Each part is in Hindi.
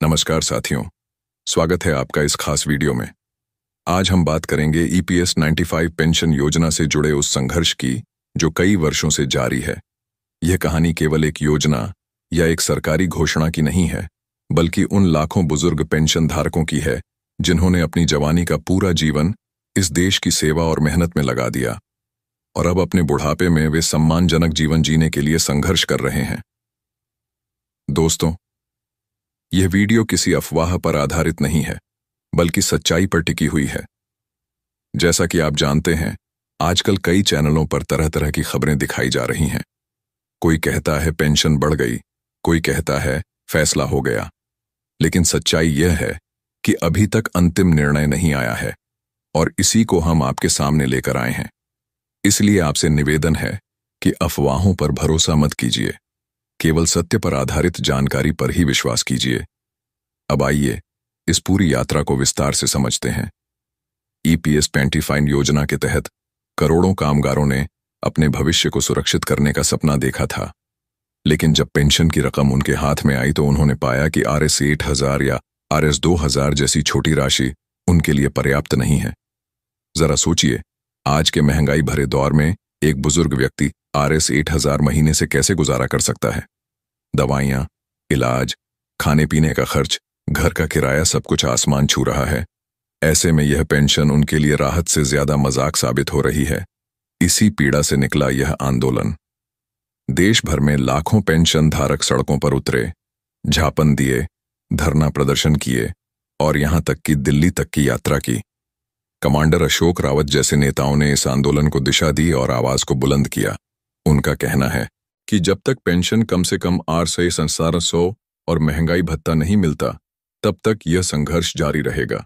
नमस्कार साथियों, स्वागत है आपका इस खास वीडियो में। आज हम बात करेंगे ईपीएस 95 पेंशन योजना से जुड़े उस संघर्ष की जो कई वर्षों से जारी है। यह कहानी केवल एक योजना या एक सरकारी घोषणा की नहीं है, बल्कि उन लाखों बुजुर्ग पेंशन धारकों की है जिन्होंने अपनी जवानी का पूरा जीवन इस देश की सेवा और मेहनत में लगा दिया और अब अपने बुढ़ापे में वे सम्मानजनक जीवन जीने के लिए संघर्ष कर रहे हैं। दोस्तों, यह वीडियो किसी अफवाह पर आधारित नहीं है, बल्कि सच्चाई पर टिकी हुई है। जैसा कि आप जानते हैं, आजकल कई चैनलों पर तरह तरह की खबरें दिखाई जा रही हैं। कोई कहता है पेंशन बढ़ गई, कोई कहता है फैसला हो गया, लेकिन सच्चाई यह है कि अभी तक अंतिम निर्णय नहीं आया है और इसी को हम आपके सामने लेकर आए हैं। इसलिए आपसे निवेदन है कि अफवाहों पर भरोसा मत कीजिए, केवल सत्य पर आधारित जानकारी पर ही विश्वास कीजिए। अब आइए इस पूरी यात्रा को विस्तार से समझते हैं। ईपीएस 95 योजना के तहत करोड़ों कामगारों ने अपने भविष्य को सुरक्षित करने का सपना देखा था, लेकिन जब पेंशन की रकम उनके हाथ में आई तो उन्होंने पाया कि RS 8000 या RS 2000 जैसी छोटी राशि उनके लिए पर्याप्त नहीं है। जरा सोचिए, आज के महंगाई भरे दौर में एक बुजुर्ग व्यक्ति RS 8000 महीने से कैसे गुजारा कर सकता है। दवाइयाँ, इलाज, खाने पीने का खर्च, घर का किराया, सब कुछ आसमान छू रहा है। ऐसे में यह पेंशन उनके लिए राहत से ज्यादा मजाक साबित हो रही है। इसी पीड़ा से निकला यह आंदोलन। देश भर में लाखों पेंशन धारक सड़कों पर उतरे, ज्ञापन दिए, धरना प्रदर्शन किए और यहां तक कि दिल्ली तक की यात्रा की। कमांडर अशोक रावत जैसे नेताओं ने इस आंदोलन को दिशा दी और आवाज को बुलंद किया। उनका कहना है कि जब तक पेंशन कम से कम 800 और महंगाई भत्ता नहीं मिलता, तब तक यह संघर्ष जारी रहेगा।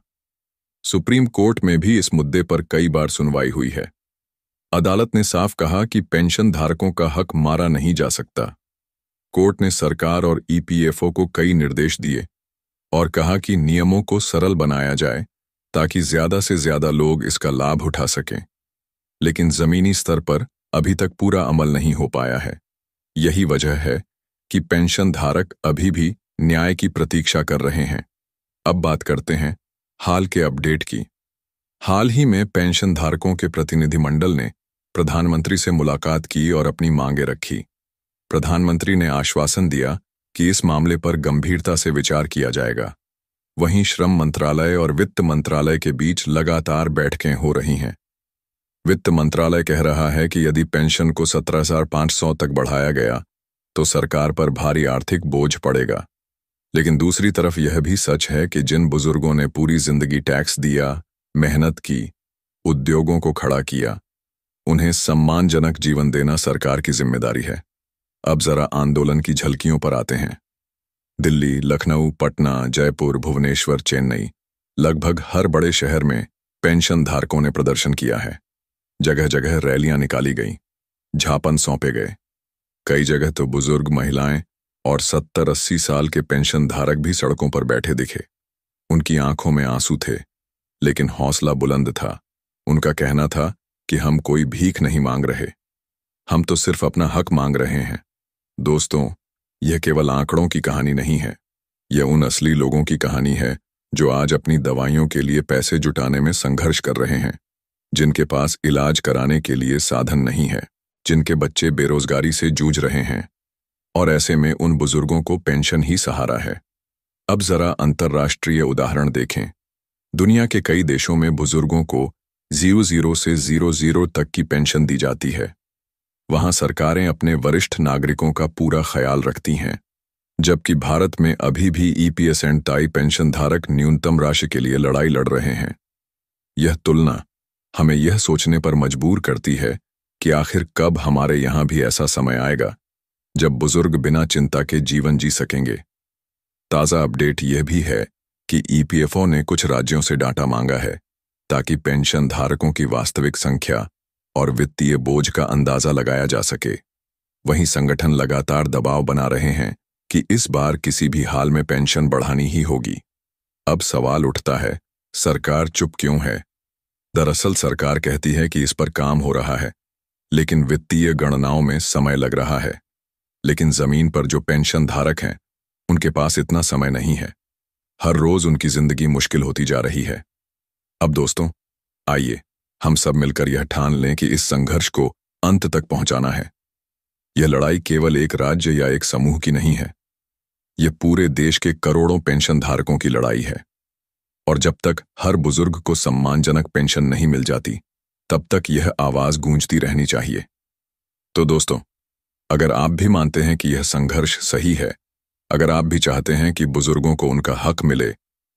सुप्रीम कोर्ट में भी इस मुद्दे पर कई बार सुनवाई हुई है। अदालत ने साफ कहा कि पेंशन धारकों का हक मारा नहीं जा सकता। कोर्ट ने सरकार और ईपीएफओ को कई निर्देश दिए और कहा कि नियमों को सरल बनाया जाए ताकि ज्यादा से ज्यादा लोग इसका लाभ उठा सकें। लेकिन जमीनी स्तर पर अभी तक पूरा अमल नहीं हो पाया है। यही वजह है कि पेंशन धारक अभी भी न्याय की प्रतीक्षा कर रहे हैं। अब बात करते हैं हाल के अपडेट की। हाल ही में पेंशन धारकों के प्रतिनिधिमंडल ने प्रधानमंत्री से मुलाकात की और अपनी मांगें रखी। प्रधानमंत्री ने आश्वासन दिया कि इस मामले पर गंभीरता से विचार किया जाएगा। वहीं श्रम मंत्रालय और वित्त मंत्रालय के बीच लगातार बैठकें हो रही हैं। वित्त मंत्रालय कह रहा है कि यदि पेंशन को 17,500 तक बढ़ाया गया तो सरकार पर भारी आर्थिक बोझ पड़ेगा। लेकिन दूसरी तरफ यह भी सच है कि जिन बुजुर्गों ने पूरी जिंदगी टैक्स दिया, मेहनत की, उद्योगों को खड़ा किया, उन्हें सम्मानजनक जीवन देना सरकार की जिम्मेदारी है। अब जरा आंदोलन की झलकियों पर आते हैं। दिल्ली, लखनऊ, पटना, जयपुर, भुवनेश्वर, चेन्नई, लगभग हर बड़े शहर में पेंशन धारकों ने प्रदर्शन किया है। जगह जगह रैलियां निकाली गईं, ज्ञापन सौंपे गए। कई जगह तो बुजुर्ग महिलाएं और 70-80 साल के पेंशन धारक भी सड़कों पर बैठे दिखे। उनकी आंखों में आंसू थे, लेकिन हौसला बुलंद था। उनका कहना था कि हम कोई भीख नहीं मांग रहे, हम तो सिर्फ अपना हक मांग रहे हैं। दोस्तों, यह केवल आंकड़ों की कहानी नहीं है, यह उन असली लोगों की कहानी है जो आज अपनी दवाइयों के लिए पैसे जुटाने में संघर्ष कर रहे हैं, जिनके पास इलाज कराने के लिए साधन नहीं है, जिनके बच्चे बेरोजगारी से जूझ रहे हैं और ऐसे में उन बुजुर्गों को पेंशन ही सहारा है। अब जरा अंतर्राष्ट्रीय उदाहरण देखें। दुनिया के कई देशों में बुजुर्गों को 00 से 00 तक की पेंशन दी जाती है। वहां सरकारें अपने वरिष्ठ नागरिकों का पूरा ख्याल रखती हैं, जबकि भारत में अभी भी ईपीएस एंड टाई पेंशन धारक न्यूनतम राशि के लिए लड़ाई लड़ रहे हैं। यह तुलना हमें यह सोचने पर मजबूर करती है कि आखिर कब हमारे यहाँ भी ऐसा समय आएगा जब बुजुर्ग बिना चिंता के जीवन जी सकेंगे। ताज़ा अपडेट यह भी है कि ईपीएफओ ने कुछ राज्यों से डाटा मांगा है ताकि पेंशन धारकों की वास्तविक संख्या और वित्तीय बोझ का अंदाजा लगाया जा सके। वहीं संगठन लगातार दबाव बना रहे हैं कि इस बार किसी भी हाल में पेंशन बढ़ानी ही होगी। अब सवाल उठता है, सरकार चुप क्यों है? दरअसल सरकार कहती है कि इस पर काम हो रहा है, लेकिन वित्तीय गणनाओं में समय लग रहा है। लेकिन जमीन पर जो पेंशन धारक हैं, उनके पास इतना समय नहीं है। हर रोज उनकी जिंदगी मुश्किल होती जा रही है। अब दोस्तों, आइए हम सब मिलकर यह ठान लें कि इस संघर्ष को अंत तक पहुंचाना है। यह लड़ाई केवल एक राज्य या एक समूह की नहीं है, यह पूरे देश के करोड़ों पेंशन धारकों की लड़ाई है। और जब तक हर बुजुर्ग को सम्मानजनक पेंशन नहीं मिल जाती, तब तक यह आवाज गूंजती रहनी चाहिए। तो दोस्तों, अगर आप भी मानते हैं कि यह संघर्ष सही है, अगर आप भी चाहते हैं कि बुजुर्गों को उनका हक मिले,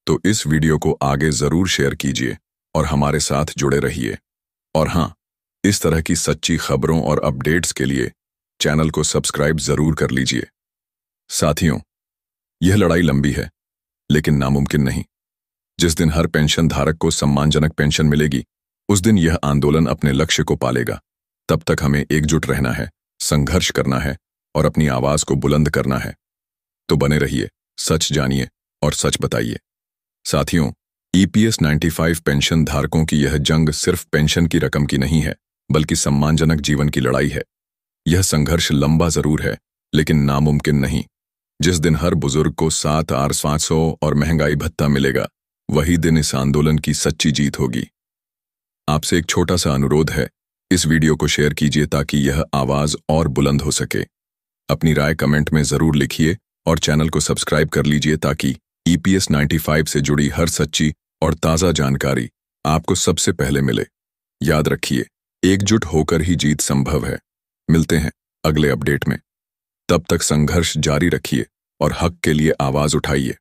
तो इस वीडियो को आगे जरूर शेयर कीजिए और हमारे साथ जुड़े रहिए। और हाँ, इस तरह की सच्ची खबरों और अपडेट्स के लिए चैनल को सब्सक्राइब जरूर कर लीजिए। साथियों, यह लड़ाई लंबी है, लेकिन नामुमकिन नहीं। जिस दिन हर पेंशन धारक को सम्मानजनक पेंशन मिलेगी, उस दिन यह आंदोलन अपने लक्ष्य को पालेगा। तब तक हमें एकजुट रहना है, संघर्ष करना है और अपनी आवाज को बुलंद करना है। तो बने रहिए, सच जानिए और सच बताइए। साथियों, ईपीएस 95 पेंशन धारकों की यह जंग सिर्फ पेंशन की रकम की नहीं है, बल्कि सम्मानजनक जीवन की लड़ाई है। यह संघर्ष लंबा जरूर है, लेकिन नामुमकिन नहीं। जिस दिन हर बुजुर्ग को 7,500 और महंगाई भत्ता मिलेगा, वही दिन इस आंदोलन की सच्ची जीत होगी। आपसे एक छोटा सा अनुरोध है, इस वीडियो को शेयर कीजिए ताकि यह आवाज और बुलंद हो सके। अपनी राय कमेंट में जरूर लिखिए और चैनल को सब्सक्राइब कर लीजिए ताकि ईपीएस 95 से जुड़ी हर सच्ची और ताज़ा जानकारी आपको सबसे पहले मिले। याद रखिए, एकजुट होकर ही जीत संभव है। मिलते हैं अगले अपडेट में। तब तक संघर्ष जारी रखिए और हक के लिए आवाज उठाइए।